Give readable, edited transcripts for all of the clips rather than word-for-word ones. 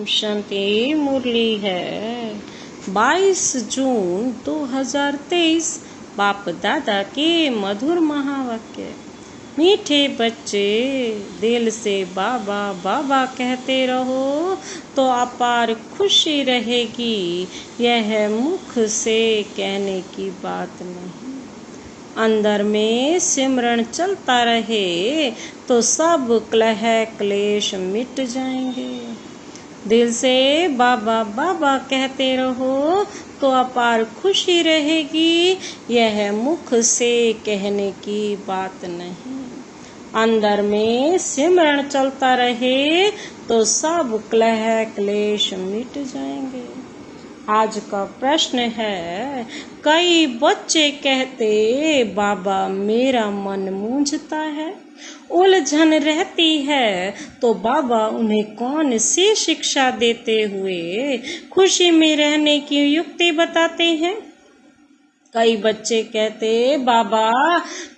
शांति मुरली है 22 जून 2023। बाप दादा के मधुर महावाक्य। मीठे बच्चे, दिल से बाबा बाबा कहते रहो तो अपार खुशी रहेगी। यह मुख से कहने की बात नहीं। अंदर में सिमरन चलता रहे तो सब कलह क्लेश मिट जाएंगे। दिल से बाबा बाबा कहते रहो तो अपार खुशी रहेगी। यह मुख से कहने की बात नहीं। अंदर में सिमरन चलता रहे तो सब कलह क्लेश मिट जाएंगे। आज का प्रश्न है, कई बच्चे कहते बाबा मेरा मन मूंझता है, उलझन रहती है, तो बाबा उन्हें कौन सी शिक्षा देते हुए खुशी में रहने की युक्ति बताते हैं। कई बच्चे कहते बाबा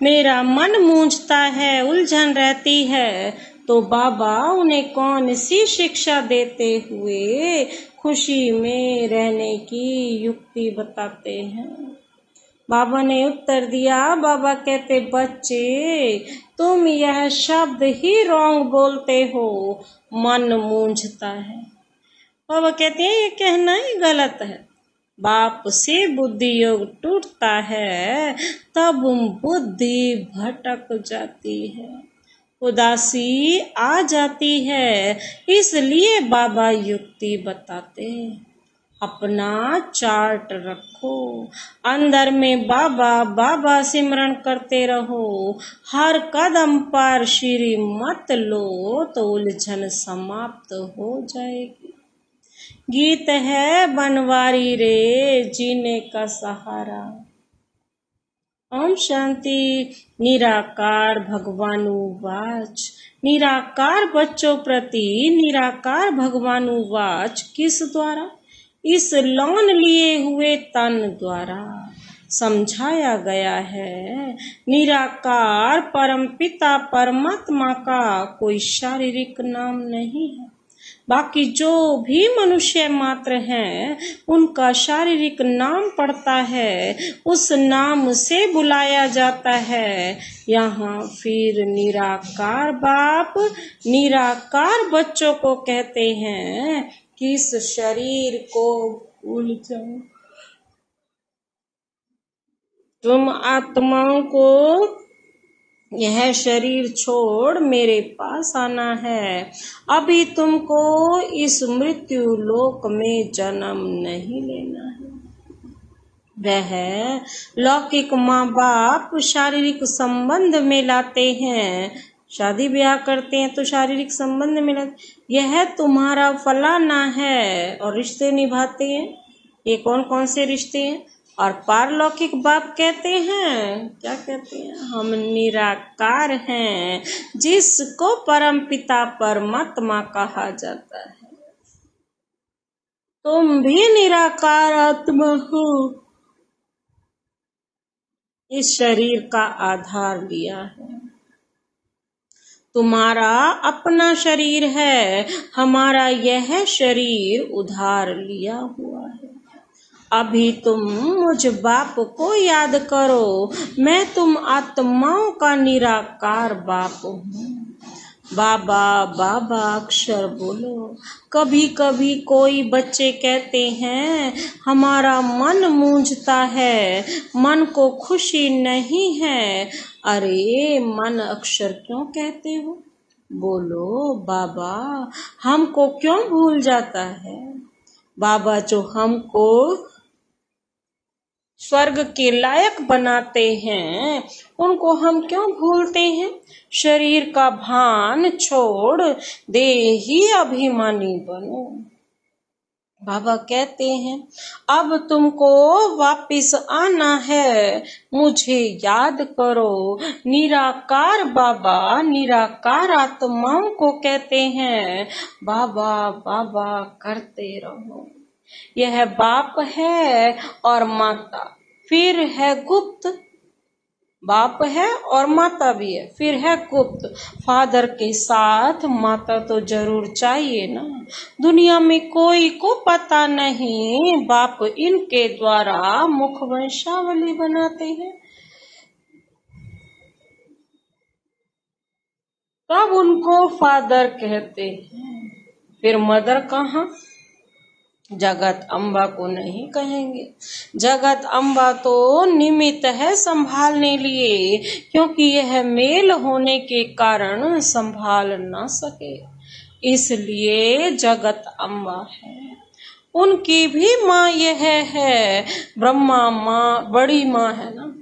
मेरा मन मूंझता है, उलझन रहती है, तो बाबा उन्हें कौन सी शिक्षा देते हुए खुशी में रहने की युक्ति बताते हैं। बाबा ने उत्तर दिया, बाबा कहते बच्चे तुम यह शब्द ही रॉन्ग बोलते हो, मन मूंझता है। बाबा कहते हैं ये कहना ही गलत है। बाप से बुद्धि योग टूटता है तब बुद्धि भटक जाती है, उदासी आ जाती है, इसलिए बाबा युक्ति बताते। अपना चार्ट रखो, अंदर में बाबा बाबा सिमरन करते रहो। हर कदम पर श्री मत लो तो उलझन समाप्त हो जाएगी। गीत है बनवारी रे जीने का सहारा। ओम शांति। निराकार भगवानुवाच। निराकार बच्चों प्रति निराकार भगवानुवाच किस द्वारा? इस लौन लिए हुए तन द्वारा समझाया गया है। निराकार परमपिता परमात्मा का कोई शारीरिक नाम नहीं है। बाकी जो भी मनुष्य मात्र हैं उनका शारीरिक नाम पड़ता है, उस नाम से बुलाया जाता है। यहाँ फिर निराकार बाप निराकार बच्चों को कहते हैं कि इस शरीर को भूल जाओ। तुम आत्माओं को यह शरीर छोड़ मेरे पास आना है। अभी तुमको इस मृत्यु लोक में जन्म नहीं लेना है। वह लौकिक माँ बाप शारीरिक संबंध में लाते हैं, शादी ब्याह करते हैं तो शारीरिक संबंध में लाते। यह तुम्हारा फलाना है और रिश्ते निभाते हैं। ये कौन कौन से रिश्ते हैं? और पारलौकिक बाप कहते हैं, क्या कहते हैं? हम निराकार हैं, जिसको परम पिता परमात्मा कहा जाता है। तुम भी निराकार आत्मा हो। इस शरीर का आधार लिया है। तुम्हारा अपना शरीर है, हमारा यह शरीर उधार लिया हुआ है। अभी तुम मुझ बाप को याद करो, मैं तुम आत्माओं का निराकार बाप हूँ। बाबा बाबा अक्षर बोलो। कभी कभी कोई बच्चे कहते हैं हमारा मन मूंझता है, मन को खुशी नहीं है। अरे मन अक्षर क्यों कहते हो? बोलो बाबा हमको क्यों भूल जाता है? बाबा जो हमको स्वर्ग के लायक बनाते हैं उनको हम क्यों भूलते हैं? शरीर का भान छोड़ देही अभिमानी बनो। बाबा कहते हैं अब तुमको वापिस आना है, मुझे याद करो। निराकार बाबा निराकार आत्माओं को कहते हैं बाबा बाबा करते रहो। यह बाप है और माता, फिर है गुप्त बाप है और माता भी है, फिर है गुप्त। फादर के साथ माता तो जरूर चाहिए ना। दुनिया में कोई को पता नहीं, बाप इनके द्वारा मुख वंशावली बनाते हैं। तब उनको फादर कहते हैं। फिर मदर कहाँ? जगत अम्बा को नहीं कहेंगे। जगत अम्बा तो निमित्त है संभालने लिए, क्योंकि यह मेल होने के कारण संभाल न सके, इसलिए जगत अम्बा है। उनकी भी माँ यह है, ब्रह्मा माँ बड़ी माँ है ना।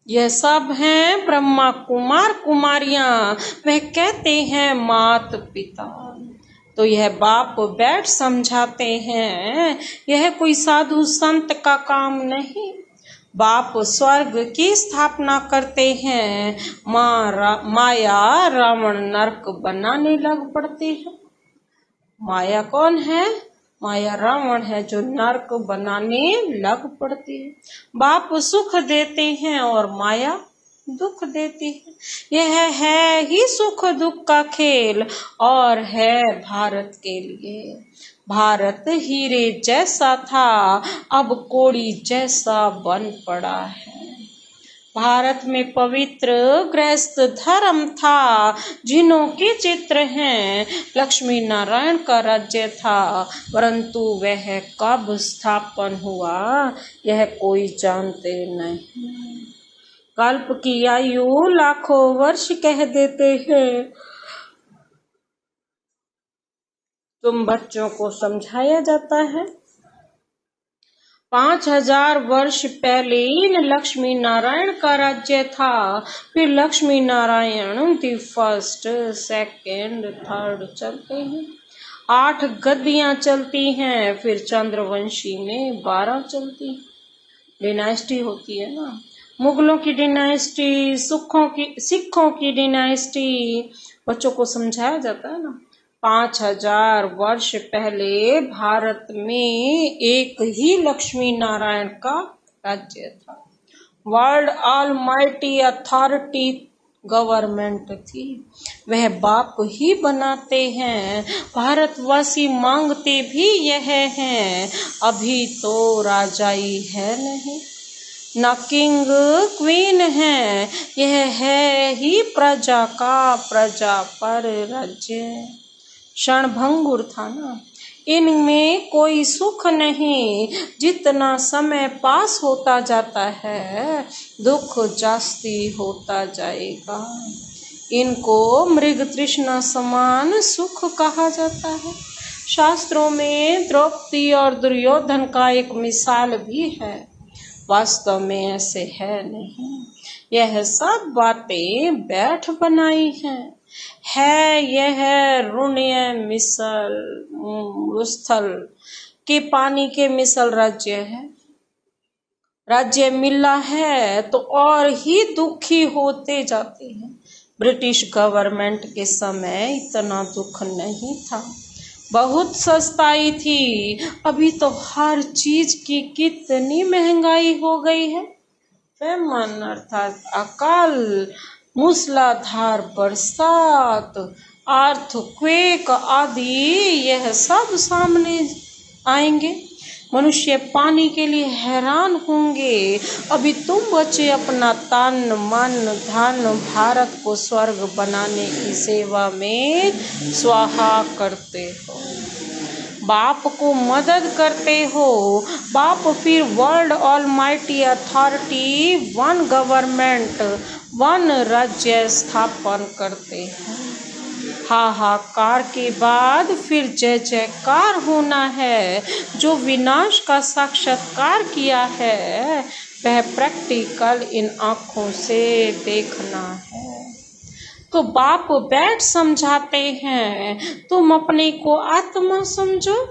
यह सब हैं ब्रह्मा कुमार कुमारियां, वह कहते हैं मात पिता। तो यह बाप बैठ समझाते हैं, यह कोई साधु संत का काम नहीं। बाप स्वर्ग की स्थापना करते हैं, माया रावण नरक बनाने लग पड़ते हैं। माया कौन है? माया रावण है जो नरक बनाने लग पड़ती है। बाप सुख देते हैं और माया दुख देती है। यह है ही सुख दुख का खेल, और है भारत के लिए। भारत हीरे जैसा था, अब कोड़ी जैसा बन पड़ा है। भारत में पवित्र गृहस्थ धर्म था, जिन्हों के चित्र हैं। लक्ष्मी नारायण का राज्य था, परंतु वह कब स्थापन हुआ यह कोई जानते नहीं। कल्प की आयु लाखों वर्ष कह देते हैं। तुम बच्चों को समझाया जाता है 5000 वर्ष पहले लक्ष्मी नारायण का राज्य था। फिर Lakshmi Narayan the first second third चलते हैं। 8 गद्दियां चलती हैं, फिर चंद्रवंशी में 12 चलती हैं। डिनाइस्टी होती है ना, मुगलों की डिनाइस्टी, सिखों की डिनाइस्टी। बच्चों को समझाया जाता है ना। 5000 वर्ष पहले भारत में एक ही लक्ष्मी नारायण का राज्य था। वर्ल्ड ऑलमाइटी अथॉरिटी गवर्नमेंट थी, वह बाप ही बनाते हैं। भारतवासी मांगते भी यह हैं, अभी तो राजाई है नहीं, ना किंग क्वीन है। यह है ही प्रजा का प्रजा पर राज्य। क्षणभंगुर था ना, इनमें कोई सुख नहीं। जितना समय पास होता जाता है, दुख जास्ती होता जाएगा। इनको मृग तृष्णा समान सुख कहा जाता है। शास्त्रों में द्रौपदी और दुर्योधन का एक मिसाल भी है, वास्तव में ऐसे है नहीं। यह सब बातें बैठ बनाई हैं। है यह ऋण्य मिसल स्थल के पानी के मिसल राज्य है। राज्य मिला है तो और ही दुखी होते जाते हैं। ब्रिटिश गवर्नमेंट के समय इतना दुख नहीं था, बहुत सस्ताई थी। अभी तो हर चीज की कितनी महंगाई हो गई है। फेमन अर्थात अकाल, मूसलाधार बरसात, अर्थक्वेक आदि यह सब सामने आएंगे। मनुष्य पानी के लिए हैरान होंगे। अभी तुम बच्चे अपना तन मन धन भारत को स्वर्ग बनाने की सेवा में स्वाहा करते हो, बाप को मदद करते हो। बाप फिर world almighty authority, one government, one राज्य स्थापन करते हैं। हाहाकार के बाद फिर जय जयकार होना है। जो विनाश का साक्षात्कार किया है, वह प्रैक्टिकल इन आँखों से देखना है। तो बाप बैठ समझाते हैं, तुम अपने को आत्मा समझो।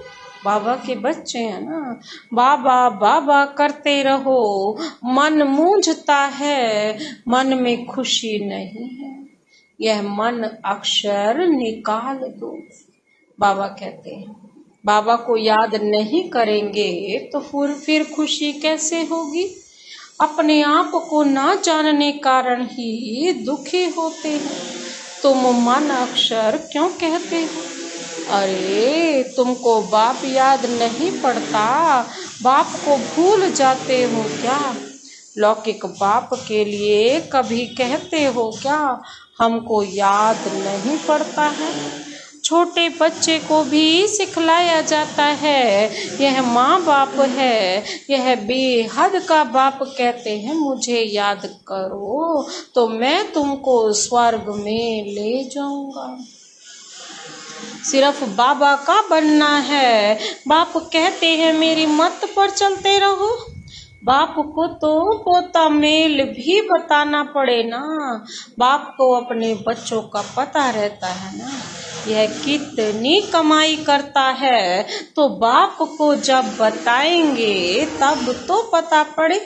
बाबा के बच्चे हैं ना, बाबा बाबा करते रहो। मन मूंझता है, मन में खुशी नहीं है, यह मन अक्षर निकाल दो। बाबा कहते हैं, बाबा को याद नहीं करेंगे तो फिर खुशी कैसे होगी। अपने आप को ना जानने कारण ही दुखी होते हैं। तुम मन अक्षर क्यों कहते हो? अरे तुमको बाप याद नहीं पड़ता? बाप को भूल जाते हो क्या? लौकिक बाप के लिए कभी कहते हो क्या, हमको याद नहीं पड़ता है? छोटे बच्चे को भी सिखलाया जाता है, यह माँ बाप है, यह बेहद का बाप कहते हैं मुझे याद करो तो मैं तुमको स्वर्ग में ले जाऊंगा। सिर्फ बाबा का बनना है। बाप कहते हैं मेरी मत पर चलते रहो। बाप को तो पोता मेल भी बताना पड़े ना। बाप को अपने बच्चों का पता रहता है ना, यह कितनी कमाई करता है, तो बाप को जब बताएंगे तब तो पता पड़े।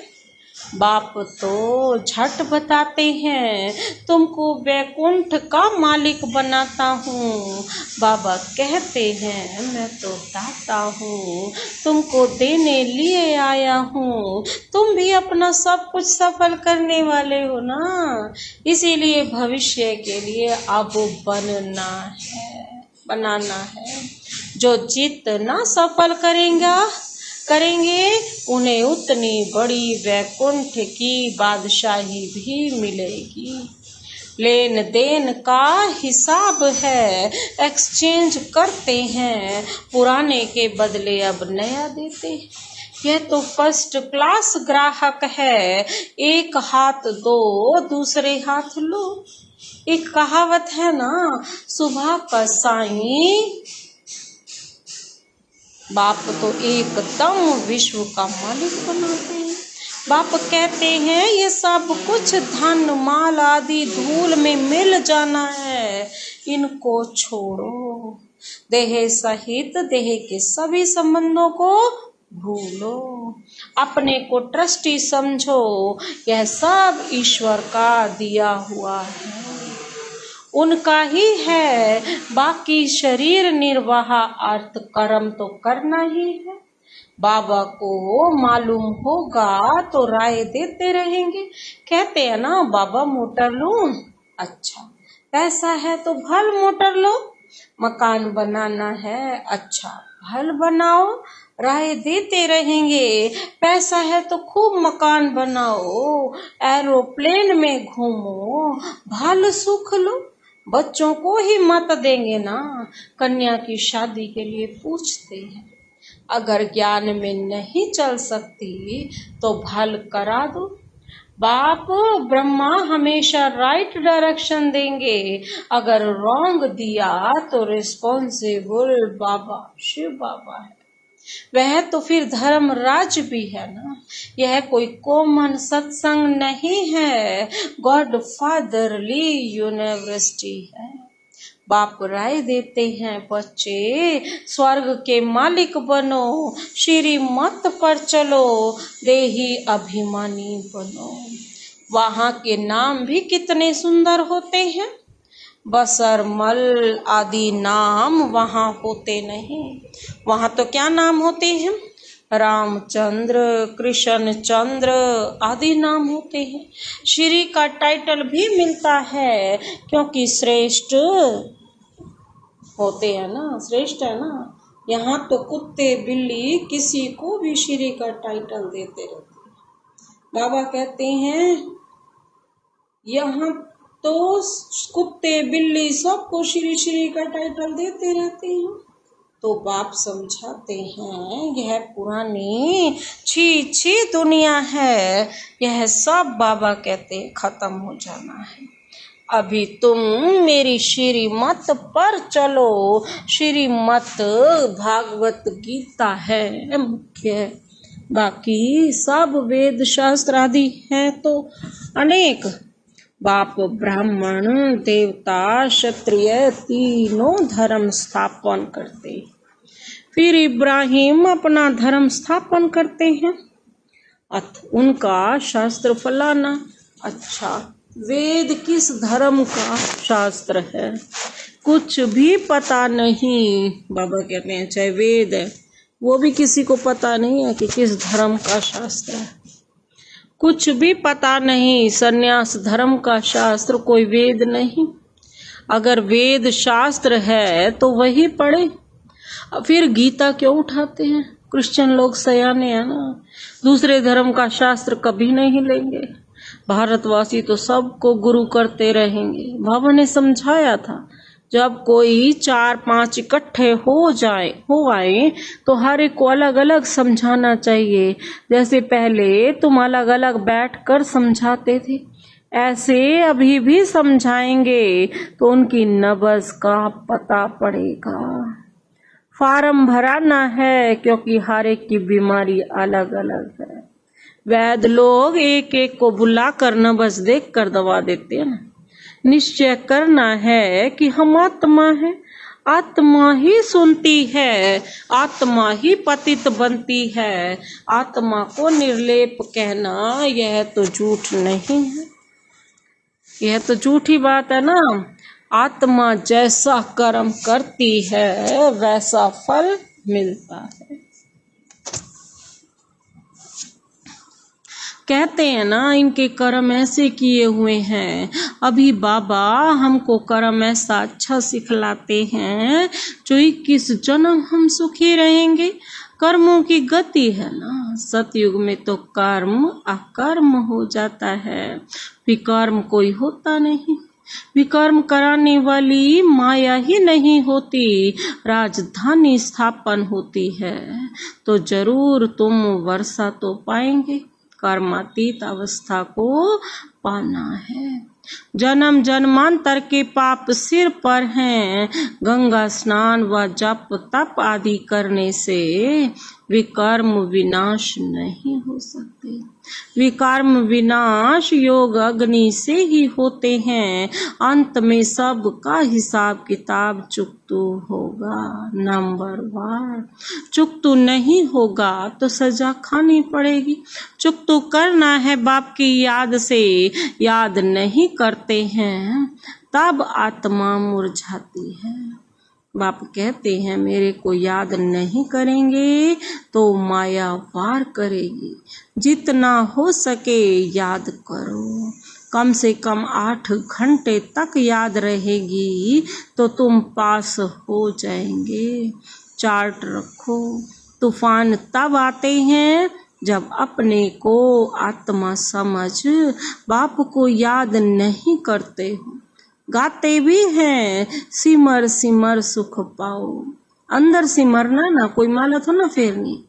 बाप तो झट बताते हैं, तुमको वैकुंठ का मालिक बनाता हूँ। बाबा कहते हैं मैं तो दाता हूँ, तुमको देने लिए आया हूँ। तुम भी अपना सब कुछ सफल करने वाले हो ना, इसीलिए भविष्य के लिए अब बनाना है। जो जितना सफल करेंगे उन्हें उतनी बड़ी वैकुंठ की बादशाही भी मिलेगी। लेन देन का हिसाब है, एक्सचेंज करते हैं, पुराने के बदले अब नया देते हैं। यह तो फर्स्ट क्लास ग्राहक है, एक हाथ दो दूसरे हाथ लो। एक कहावत है ना, सुबह का साईं बाप तो एकदम विश्व का मालिक बनाते हैं। बाप कहते हैं ये सब कुछ धन माल आदि धूल में मिल जाना है, इनको छोड़ो। देह सहित देह के सभी संबंधों को भूलो, अपने को ट्रस्टी समझो, यह सब ईश्वर का दिया हुआ है, उनका ही है। बाकी शरीर निर्वाह अर्थ कर्म तो करना ही है। बाबा को मालूम होगा तो राय देते रहेंगे। कहते हैं ना बाबा मोटर लूं, अच्छा पैसा है तो भल मोटर लो। मकान बनाना है, अच्छा भल बनाओ, राय देते रहेंगे। पैसा है तो खूब मकान बनाओ, एरोप्लेन में घूमो, भल सुख लो। बच्चों को ही मत देंगे ना, कन्या की शादी के लिए पूछते हैं। अगर ज्ञान में नहीं चल सकती तो भल करा दो। बाप ब्रह्मा हमेशा राइट डायरेक्शन देंगे, अगर रॉन्ग दिया तो रिस्पॉन्सिबल बाबा शिव बाबा है। वह तो फिर धर्मराज भी है ना, यह कोई कॉमन सत्संग नहीं है, गॉड फादरली यूनिवर्सिटी है। बाप राय देते हैं बच्चे स्वर्ग के मालिक बनो, श्रीमत पर चलो, देही अभिमानी बनो। वहाँ के नाम भी कितने सुंदर होते हैं, बसरमल आदि नाम वहाँ होते नहीं। वहाँ तो क्या नाम होते हैं, रामचंद्र कृष्ण चंद्र आदि नाम होते हैं। श्री का टाइटल भी मिलता है क्योंकि श्रेष्ठ होते हैं ना, श्रेष्ठ है ना। यहाँ तो कुत्ते बिल्ली किसी को भी श्री का टाइटल देते रहते हैं। बाबा कहते हैं यहाँ तो कुत्ते बिल्ली सबको श्री श्री का टाइटल देते रहते हैं। तो बाप समझाते हैं यह पुरानी छी दुनिया है, यह सब बाबा कहते हैं खत्म हो जाना है। अभी तुम मेरी श्रीमत पर चलो। श्रीमत भागवत गीता है मुख्य, बाकी सब वेद शास्त्र आदि हैं तो अनेक। बाप ब्राह्मण देवता क्षत्रिय तीनों धर्म स्थापन करते, फिर इब्राहिम अपना धर्म स्थापन करते हैं। उनका शास्त्र फलाना, अच्छा वेद किस धर्म का शास्त्र है कुछ भी पता नहीं। बाबा कहते हैं चाहे वेद है वो भी किसी को पता नहीं है कि किस धर्म का शास्त्र है। कुछ भी पता नहीं, सन्यास धर्म का शास्त्र कोई वेद नहीं। अगर वेद शास्त्र है तो वही पढ़े। फिर गीता क्यों उठाते हैं? क्रिश्चियन लोग सयाने हैं ना, दूसरे धर्म का शास्त्र कभी नहीं लेंगे। भारतवासी तो सबको गुरु करते रहेंगे। बाबा ने समझाया था, जब कोई 4-5 इकट्ठे हो आए तो हर एक को अलग अलग समझाना चाहिए। जैसे पहले तुम अलग अलग बैठकर समझाते थे, ऐसे अभी भी समझाएंगे तो उनकी नब्ज का पता पड़ेगा। फार्म भराना है क्योंकि हर एक की बीमारी अलग अलग है। वैद्य लोग एक एक को बुलाकर नब्ज देख कर दवा देते हैं ना। निश्चय करना है कि हम आत्मा है, आत्मा ही सुनती है, आत्मा ही पतित बनती है। आत्मा को निर्लेप कहना यह तो झूठ नहीं है, यह तो झूठी बात है ना। आत्मा जैसा कर्म करती है वैसा फल मिलता है। कहते हैं ना, इनके कर्म ऐसे किए हुए हैं। अभी बाबा हमको कर्म ऐसा अच्छा सिखलाते हैं जो 21 जन्म हम सुखी रहेंगे। कर्मों की गति है ना, सतयुग में तो कर्म अकर्म हो जाता है, विकर्म कोई होता नहीं। विकर्म कराने वाली माया ही नहीं होती, राजधानी स्थापन होती है तो जरूर तुम वर्षा तो पाएंगे। कर्मातीत अवस्था को पाना है। जन्म जन्मांतर के पाप सिर पर हैं। गंगा स्नान व जप तप आदि करने से विकर्म विनाश नहीं हो सकते। विकर्म विनाश योग अग्नि से ही होते हैं। अंत में सब का हिसाब किताब चुकतू होगा। नंबर 1, चुकतू नहीं होगा तो सजा खानी पड़ेगी। चुकतू करना है बाप की याद से, याद नहीं करते हैं तब आत्मा मुरझाती है। बाप कहते हैं मेरे को याद नहीं करेंगे तो माया वार करेगी। जितना हो सके याद करो, कम से कम 8 घंटे तक याद रहेगी तो तुम पास हो जाएंगे। चार्ट रखो। तूफान तब आते हैं जब अपने को आत्मा समझ बाप को याद नहीं करते हो। गाते भी हैं सिमर सिमर सुख पाओ, अंदर सिमरना ना, कोई माला तो ना फेरनी।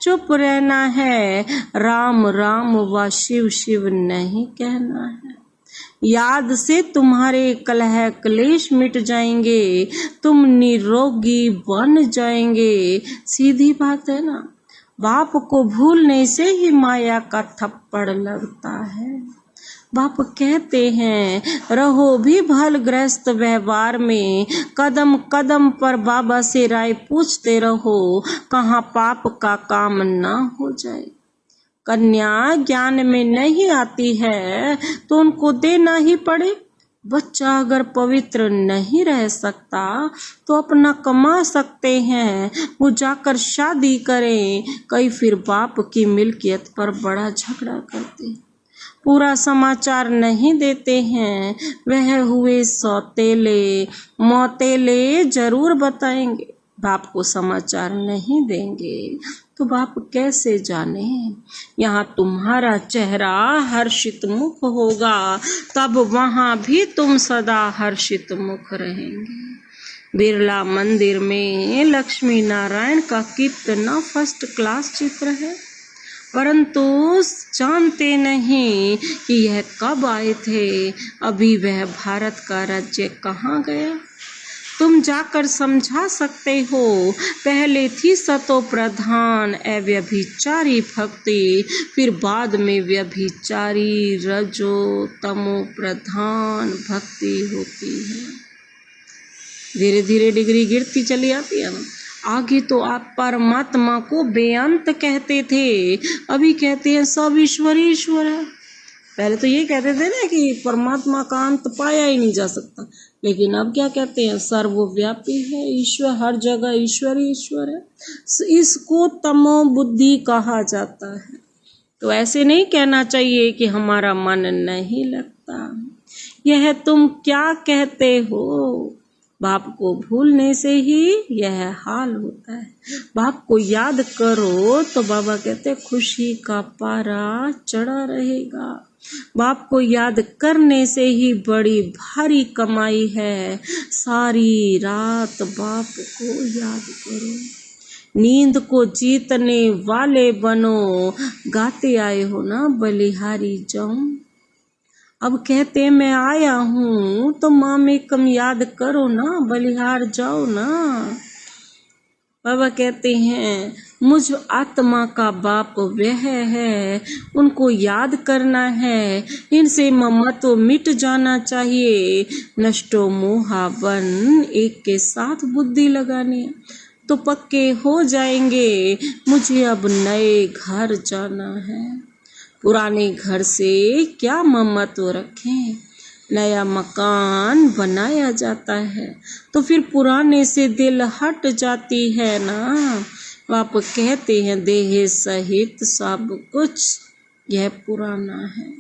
चुप रहना है, राम राम व शिव शिव नहीं कहना है। याद से तुम्हारे कलह क्लेश मिट जाएंगे, तुम निरोगी बन जाएंगे। सीधी बात है ना। बाप को भूलने से ही माया का थप्पड़ लगता है। बाप कहते हैं रहो भी भलग्रस्त व्यवहार में, कदम कदम पर बाबा से राय पूछते रहो, कहाँ पाप का काम ना हो जाए। कन्या ज्ञान में नहीं आती है तो उनको देना ही पड़े। बच्चा अगर पवित्र नहीं रह सकता तो अपना कमा सकते हैं, वो जाकर शादी करें। कई फिर बाप की मिल्कियत पर बड़ा झगड़ा करते, पूरा समाचार नहीं देते हैं। वह हुए सौतेले मौतेले जरूर बताएंगे, बाप को समाचार नहीं देंगे तो बाप कैसे जाने। यहाँ तुम्हारा चेहरा हर्षित मुख होगा तब वहाँ भी तुम सदा हर्षित मुख रहेंगे। बिरला मंदिर में लक्ष्मी नारायण का कितना फर्स्ट क्लास चित्र है, परंतु जानते नहीं कि यह कब आए थे। अभी वह भारत का राज्य कहाँ गया। तुम जाकर समझा सकते हो। पहले थी सतो प्रधान अव्यभिचारी भक्ति, फिर बाद में व्यभिचारी रजो तमो प्रधान भक्ति होती है। धीरे धीरे डिग्री गिरती चली आती है ना। आगे तो आप परमात्मा को बेअंत कहते थे, अभी कहते हैं सब ईश्वर ईश्वर है। पहले तो ये कहते थे ना कि परमात्मा का अंत पाया ही नहीं जा सकता, लेकिन अब क्या कहते हैं सर्वव्यापी है ईश्वर, हर जगह ईश्वर ईश्वर है। इसको तमो बुद्धि कहा जाता है। तो ऐसे नहीं कहना चाहिए कि हमारा मन नहीं लगता। यह तुम क्या कहते हो? बाप को भूलने से ही यह हाल होता है। बाप को याद करो तो बाबा कहते खुशी का पारा चढ़ा रहेगा। बाप को याद करने से ही बड़ी भारी कमाई है। सारी रात बाप को याद करो। नींद को जीतने वाले बनो। गाते आए हो ना बलिहारी जाऊं। अब कहते मैं आया हूँ तो माँ में कम याद करो ना, बलिहार जाओ ना। बाबा कहते हैं मुझ आत्मा का बाप वह है, उनको याद करना है। इनसे ममत्व मिट जाना चाहिए। नष्टो मोहावन एक के साथ बुद्धि लगानी तो पक्के हो जाएंगे। मुझे अब नए घर जाना है। पुराने घर से क्या ममत्व रखें। नया मकान बनाया जाता है तो फिर पुराने से दिल हट जाती है ना। आप कहते हैं देह सहित सब कुछ यह पुराना है।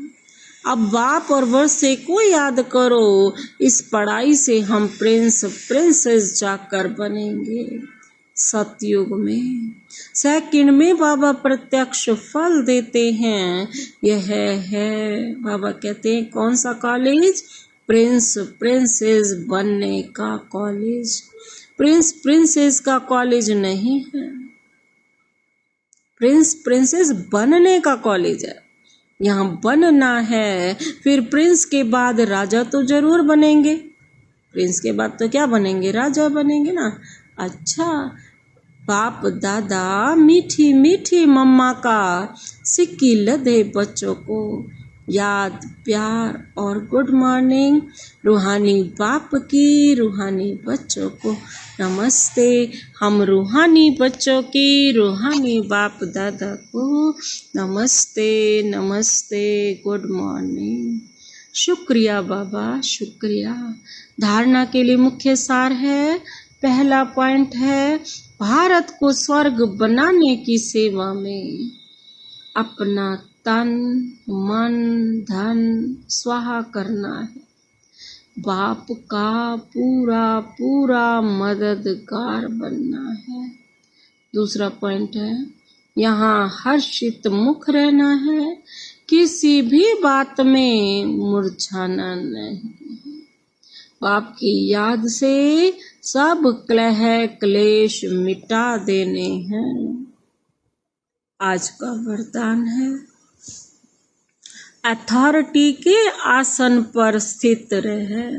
अब बाप और वर्षे को याद करो। इस पढ़ाई से हम प्रिंस प्रिंसेस जाकर बनेंगे सतयुग में। सेकंड में बाबा प्रत्यक्ष फल देते हैं। यह है बाबा कहते हैं कौन सा कॉलेज? प्रिंस प्रिंसेस बनने का कॉलेज। प्रिंस प्रिंसेस का कॉलेज नहीं है, प्रिंस प्रिंसेस बनने का कॉलेज है। यहाँ बनना है, फिर प्रिंस के बाद राजा तो जरूर बनेंगे। प्रिंस के बाद तो क्या बनेंगे? राजा बनेंगे ना। अच्छा, बाप दादा मीठी मीठी मम्मा का सिक्की लदे बच्चों को याद प्यार और गुड मॉर्निंग। रूहानी बाप की रूहानी बच्चों को नमस्ते। हम रूहानी बच्चों की रूहानी बाप दादा को नमस्ते नमस्ते, गुड मॉर्निंग। शुक्रिया बाबा, शुक्रिया। धारणा के लिए मुख्य सार है। पहला पॉइंट है भारत को स्वर्ग बनाने की सेवा में अपना तन मन धन स्वाहा करना है। बाप का पूरा पूरा मददगार बनना है। दूसरा पॉइंट है यहाँ हर्षित मुख रहना है। किसी भी बात में मुरझाना नहीं। बाप की याद से सब कलह क्लेश मिटा देने हैं। आज का वरदान है अथॉरिटी के आसन पर स्थित रहे।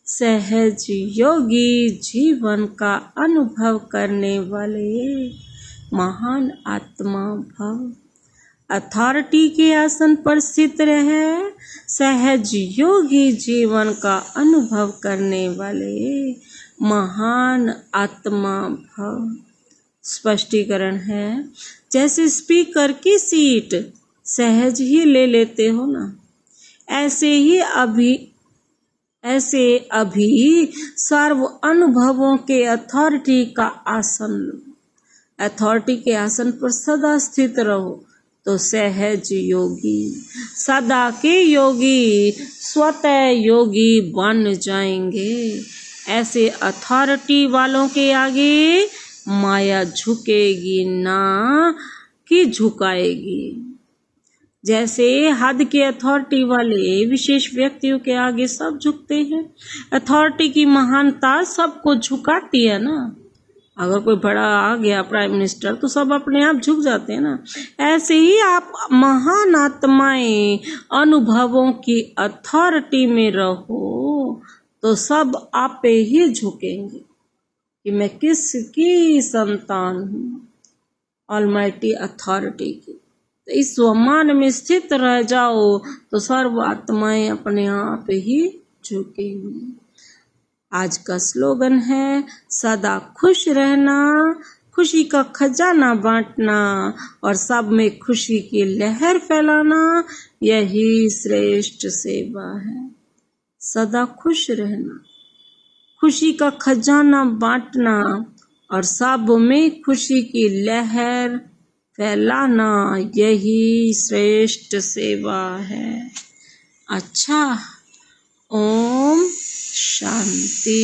सहज योगी जीवन का अनुभव करने वाले महान आत्मा भव। अथॉरिटी के आसन पर स्थित रहे, सहज योगी जीवन का अनुभव करने वाले महान आत्मा भव। स्पष्टीकरण है जैसे स्पीकर की सीट सहज ही ले लेते हो ना, ऐसे अभी सर्व अनुभवों के अथॉरिटी का आसन लो। अथॉरिटी के आसन पर सदा स्थित रहो तो सहज योगी, सदा के योगी, स्वतः योगी बन जाएंगे। ऐसे अथॉरिटी वालों के आगे माया झुकेगी ना कि झुकाएगी। जैसे हद के अथॉरिटी वाले विशेष व्यक्तियों के आगे सब झुकते हैं। अथॉरिटी की महानता सबको झुकाती है ना। अगर कोई बड़ा आ गया प्राइम मिनिस्टर तो सब अपने आप झुक जाते हैं ना। ऐसे ही आप महान आत्माएं अनुभवों की अथॉरिटी में रहो तो सब आपे ही झुकेंगे कि मैं किसकी संतान हूँ, ऑलमाइटी अथॉरिटी की। तो इस स्वमान में स्थित रह जाओ तो सर्व आत्माएं अपने आप ही झुकेंगी। आज का स्लोगन है सदा खुश रहना, खुशी का खजाना बांटना और सब में खुशी की लहर फैलाना, यही श्रेष्ठ सेवा है। सदा खुश रहना, खुशी का खजाना बांटना और सब में खुशी की लहर फैलाना यही श्रेष्ठ सेवा है। अच्छा, ओम शांति।